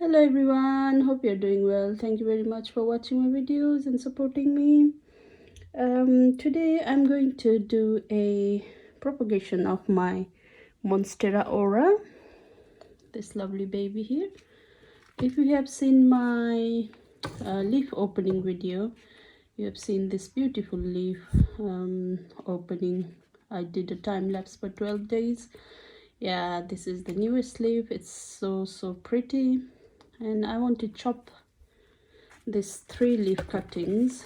Hello everyone, hope you're doing well. Thank you very much for watching my videos and supporting me. Today I'm going to do a propagation of my Monstera Aurea, this lovely baby here. If you have seen my leaf opening video, you have seen this beautiful leaf opening. I did a time lapse for 12 days. Yeah, this is the newest leaf. It's so pretty, and I want to chop these 3 leaf cuttings,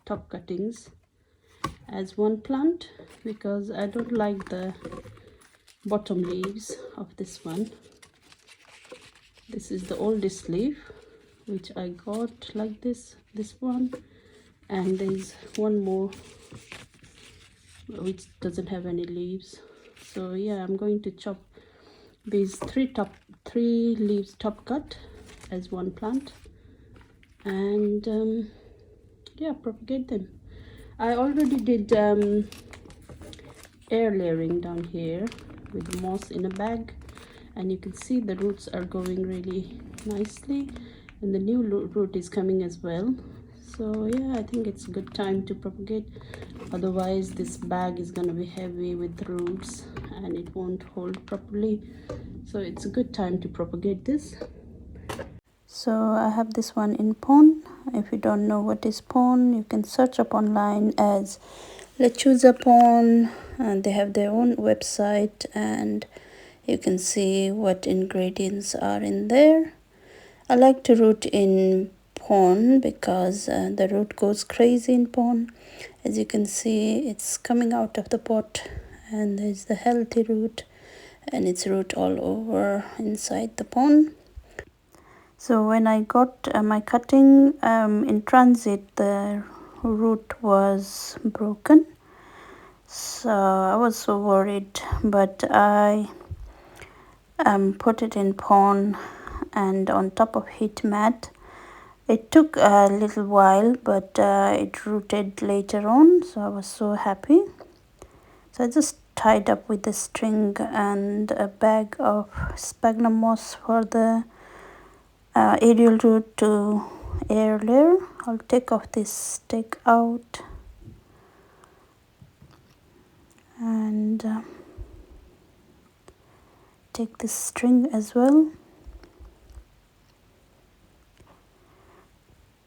top cuttings, as one plant because I don't like the bottom leaves of this one. This is the oldest leaf which I got like this one, and there's one more which doesn't have any leaves. So yeah, I'm going to chop these three leaves top cut as one plant, and yeah, propagate them. I already did air layering down here with moss in a bag, and you can see the roots are going really nicely, and the new root is coming as well. So yeah, I think it's a good time to propagate, otherwise this bag is going to be heavy with roots and it won't hold properly. So it's a good time to propagate this. So I have this one in pon. If you don't know what is pon, you can search up online as Lechuza pon, and they have their own website, and you can see what ingredients are in there. I like to root in pon because the root goes crazy in pon. As you can see, it's coming out of the pot, and there's the healthy root, and it's root all over inside the pon. So when I got my cutting in transit, the root was broken. So I was so worried, but I put it in pon and on top of heat mat. It took a little while, but it rooted later on, so I was so happy. So I just tied up with a string and a bag of sphagnum moss for the aerial root to air layer. I'll take off this stick out and take this string as well.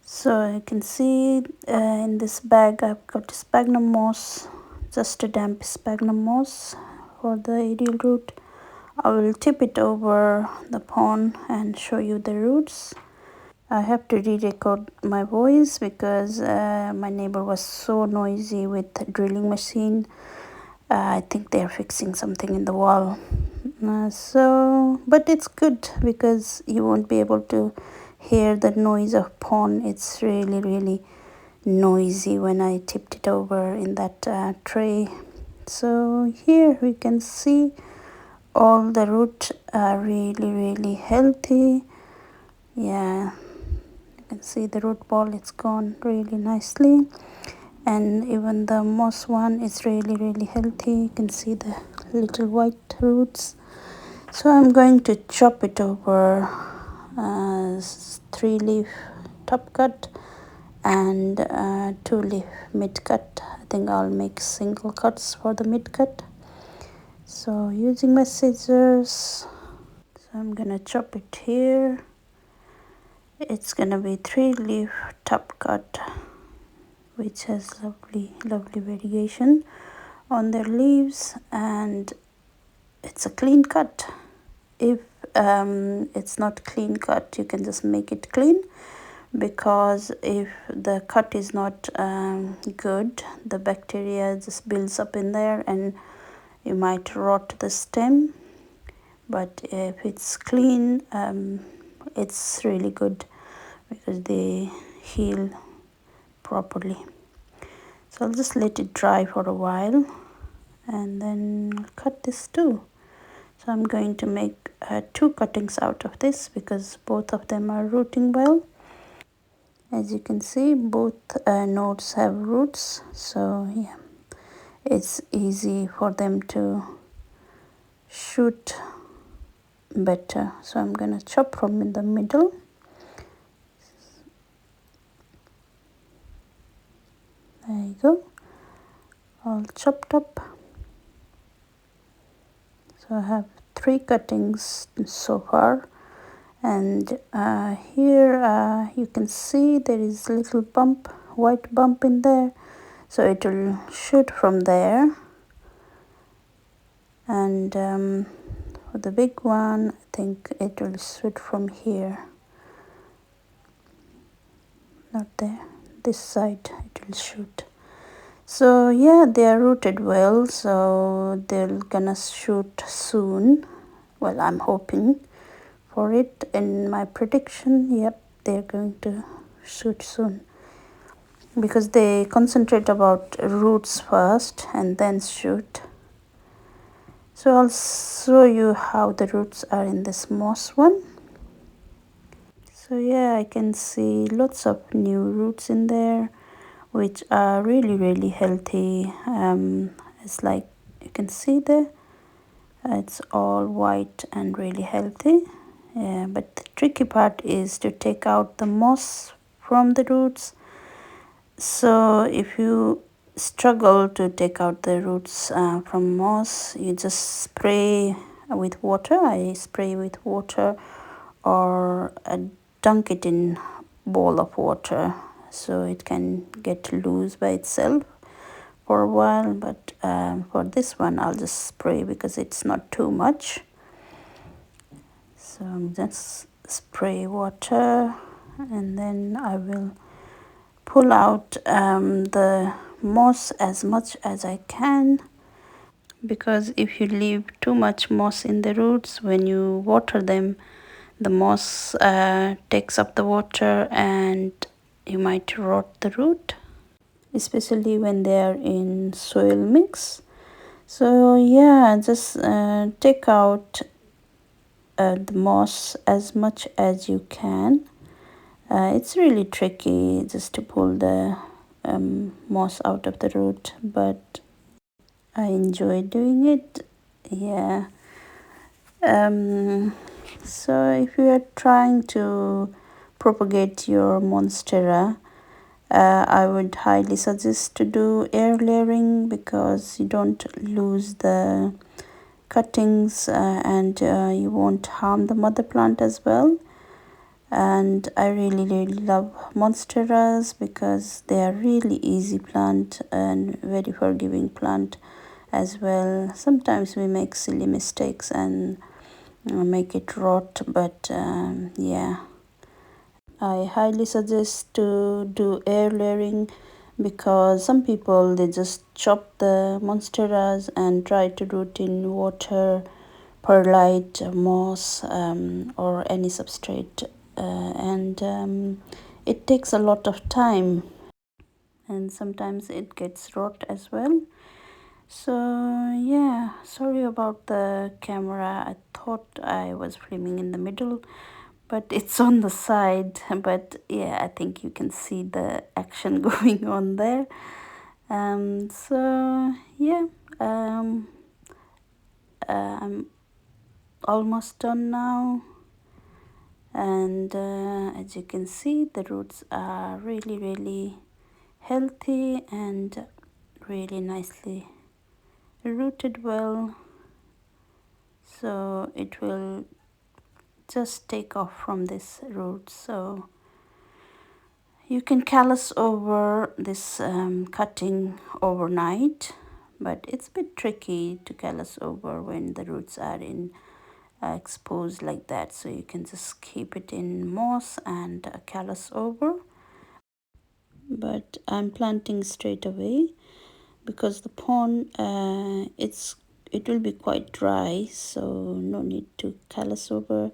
So you can see in this bag I've got sphagnum moss, just a damp sphagnum moss for the aerial root. I will tip it over the pon and show you the roots. I have to re-record my voice because my neighbor was so noisy with the drilling machine. I think they're fixing something in the wall. But it's good because you won't be able to hear the noise of pon. It's really noisy when I tipped it over in that tray. So here we can see all the roots are really healthy. Yeah, you can see the root ball, it's gone really nicely, and even the moss one is really healthy. You can see the little white roots. So I'm going to chop it over 3-leaf top cut and 2-leaf mid cut. I think I'll make single cuts for the mid cut. So using my scissors, so I'm gonna chop it here. It's gonna be 3-leaf top cut, which has lovely variegation on their leaves, and it's a clean cut. If it's not clean cut, you can just make it clean, because if the cut is not good, the bacteria just builds up in there and you might rot the stem. But if it's clean, it's really good because they heal properly. So I'll just let it dry for a while and then cut this too. So I'm going to make 2 cuttings out of this because both of them are rooting well. As you can see, both nodes have roots, so yeah, it's easy for them to shoot. better. So I'm gonna chop from in the middle. There you go, all chopped up. So I have 3 cuttings so far, and here you can see there is a little bump, white bump in there, so it will shoot from there. And for the big one, I think it will shoot from here, not there, this side it will shoot. So yeah, they are rooted well, so they're gonna shoot soon. Well, I'm hoping for it. In my prediction, yep, they're going to shoot soon, because they concentrate about roots first and then shoot. So I'll show you how the roots are in this moss one. So yeah, I can see lots of new roots in there, which are really healthy. It's like you can see there, it's all white and really healthy. Yeah, but the tricky part is to take out the moss from the roots. So if you struggle to take out the roots from moss, you just spray with water. I spray with water, or dunk it in bowl of water, so it can get loose by itself for a while. But for this one, I'll just spray because it's not too much. So I'm just spray water, and then I will pull out the moss as much as I can, because if you leave too much moss in the roots, when you water them, the moss takes up the water and you might rot the root, especially when they are in soil mix. So yeah, just take out the moss as much as you can. It's really tricky just to pull the moss out of the root, but I enjoy doing it. Yeah. So if you are trying to propagate your monstera, I would highly suggest to do air layering, because you don't lose the cuttings and you won't harm the mother plant as well. And I really love monsteras because they are really easy plant and very forgiving plant as well. Sometimes we make silly mistakes and make it rot, but yeah, I highly suggest to do air layering, because some people, they just chop the monsteras and try to root in water, perlite, moss, or any substrate, and it takes a lot of time, and sometimes it gets rot as well. So yeah, sorry about the camera. I thought I was filming in the middle, but it's on the side. But yeah, I think you can see the action going on there. So yeah, I'm almost done now, and as you can see, the roots are really healthy and really nicely rooted well, so it will just take off from this root. So you can callus over this cutting overnight, but it's a bit tricky to callus over when the roots are in exposed like that. So you can just keep it in moss and callus over. But I'm planting straight away because the pond it will be quite dry, so no need to callus over.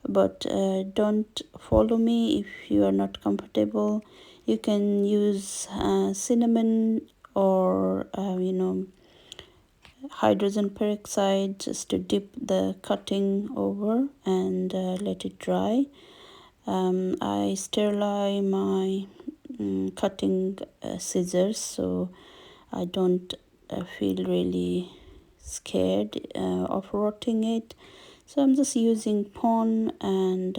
But don't follow me if you are not comfortable. You can use cinnamon or hydrogen peroxide, just to dip the cutting over and let it dry. I sterilize my cutting scissors, so I don't feel really scared of rotting it. So I'm just using pon, and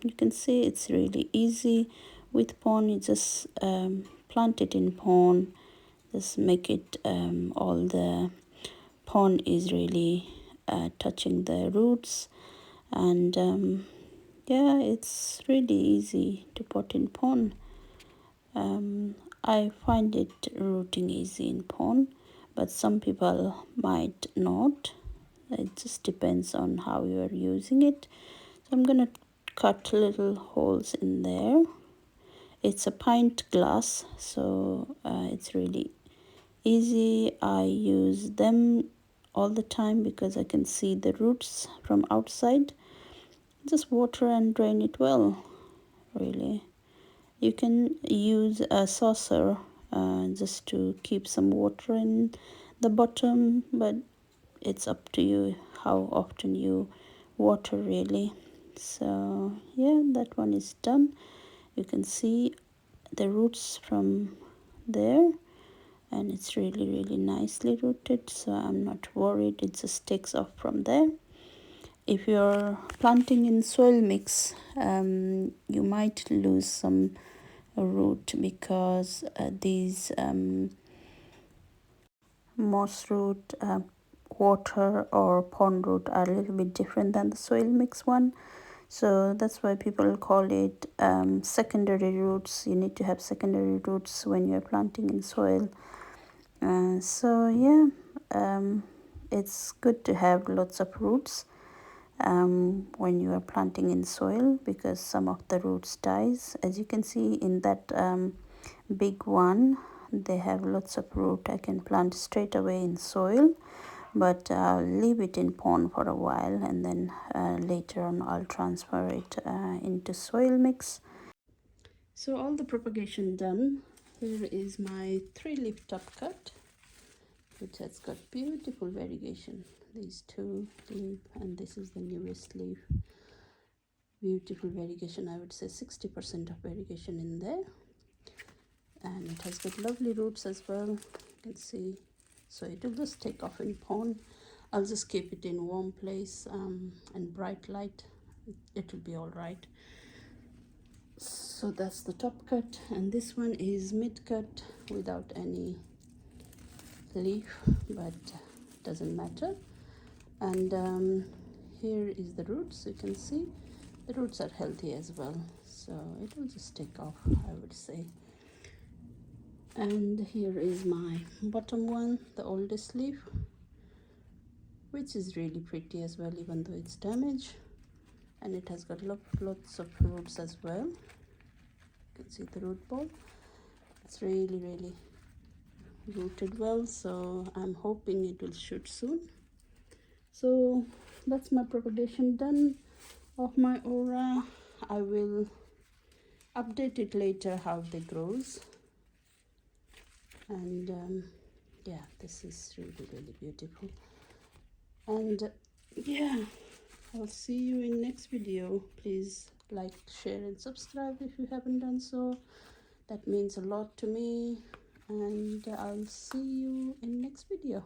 you can see it's really easy. With pon, you just plant it in pon, just make it all the pon is really touching the roots, and yeah, it's really easy to put in pon. I find it rooting easy in pon, but some people might not. It just depends on how you are using it. So I'm gonna cut little holes in there. It's a pint glass, so it's really easy. I use them all the time because I can see the roots from outside. Just water and drain it well, really. You can use a saucer just to keep some water in the bottom, but it's up to you how often you water, really. So yeah, that one is done. You can see the roots from there, and it's really nicely rooted, so I'm not worried. It just takes off from there. If you're planting in soil mix, you might lose some root because these moss root, water or pond root are a little bit different than the soil mix one. So that's why people call it secondary roots. You need to have secondary roots when you're planting in soil. So yeah, it's good to have lots of roots when you are planting in soil, because some of the roots dies. As you can see in that big one, they have lots of root. I can plant straight away in soil, but I'll leave it in pond for a while, and then later on I'll transfer it into soil mix. So all the propagation done. Here is my 3-leaf top cut, which has got beautiful variegation. These 2 leaf, and this is the newest leaf. Beautiful variegation. I would say 60% of variegation in there, and it has got lovely roots as well. You can see, so it will just take off in pond. I'll just keep it in warm place and bright light. It will be all right. So that's the top cut, and this one is mid cut without any leaf, but doesn't matter. And here is the roots. You can see the roots are healthy as well, so it will just take off, I would say. And here is my bottom one, the oldest leaf, which is really pretty as well, even though it's damaged, and it has got lots of roots as well. You can see the root ball. It's really rooted well, so I'm hoping it will shoot soon. So that's my propagation done of my aura. I will update it later how they grows, and yeah, this is really beautiful. And yeah, I'll see you in next video. Please like, share and subscribe if you haven't done so. That means a lot to me, and I'll see you in next video.